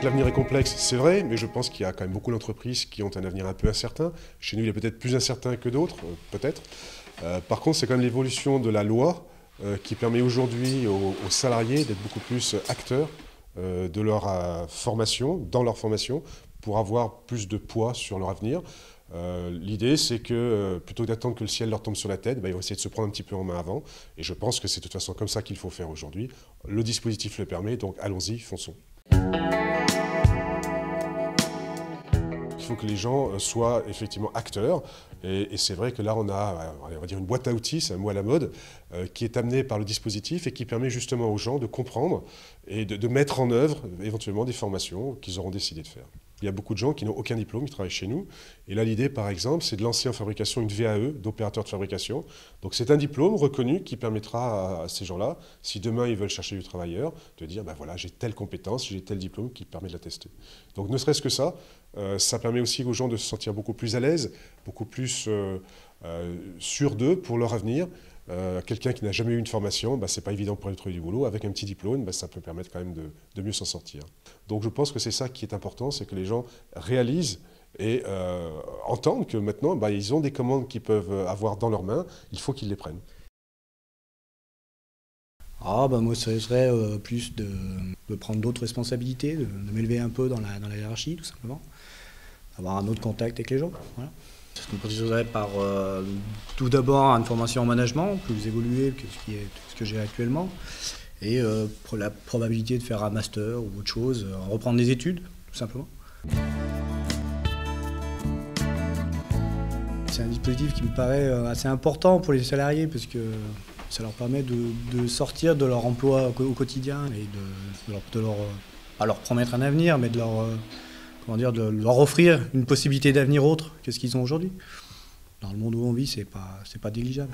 que l'avenir est complexe, c'est vrai, mais je pense qu'il y a quand même beaucoup d'entreprises qui ont un avenir un peu incertain. Chez nous, il est peut-être plus incertain que d'autres, peut-être. Par contre, c'est quand même l'évolution de la loi qui permet aujourd'hui aux salariés d'être beaucoup plus acteurs de leur formation, dans leur formation, pour avoir plus de poids sur leur avenir. L'idée, c'est que plutôt que d'attendre que le ciel leur tombe sur la tête, ils vont essayer de se prendre un petit peu en main avant. Et je pense que c'est de toute façon comme ça qu'il faut faire aujourd'hui. Le dispositif le permet, donc allons-y, fonçons. Il faut que les gens soient effectivement acteurs. Et c'est vrai que là, on va dire une boîte à outils, c'est un mot à la mode, qui est amenée par le dispositif et qui permet justement aux gens de comprendre et de mettre en œuvre éventuellement des formations qu'ils auront décidé de faire. Il y a beaucoup de gens qui n'ont aucun diplôme, qui travaillent chez nous. Et là, l'idée, par exemple, c'est de lancer en fabrication une VAE d'opérateur de fabrication. Donc c'est un diplôme reconnu qui permettra à ces gens-là, si demain ils veulent chercher du travail ailleurs, de dire, voilà, j'ai telle compétence, j'ai tel diplôme qui permet de l'attester. Donc ne serait-ce que ça permet aussi aux gens de se sentir beaucoup plus à l'aise, beaucoup plus sûrs d'eux pour leur avenir. Quelqu'un qui n'a jamais eu une formation, c'est pas évident pour lui trouver du boulot. Avec un petit diplôme, ça peut permettre quand même de mieux s'en sortir. Donc je pense que c'est ça qui est important, c'est que les gens réalisent et entendent que maintenant, ils ont des commandes qu'ils peuvent avoir dans leurs mains, il faut qu'ils les prennent. Moi, ce serait plus de prendre d'autres responsabilités, de m'élever un peu dans la hiérarchie, tout simplement. Avoir un autre contact avec les gens. Voilà. Je me préciserais par tout d'abord une formation en management, plus évoluée que ce que j'ai actuellement, et pour la probabilité de faire un master ou autre chose, reprendre des études, tout simplement. C'est un dispositif qui me paraît assez important pour les salariés, parce que ça leur permet de sortir de leur emploi au quotidien et pas leur promettre un avenir, mais de leur offrir une possibilité d'avenir autre que ce qu'ils ont aujourd'hui. Dans le monde où on vit, c'est pas négligeable.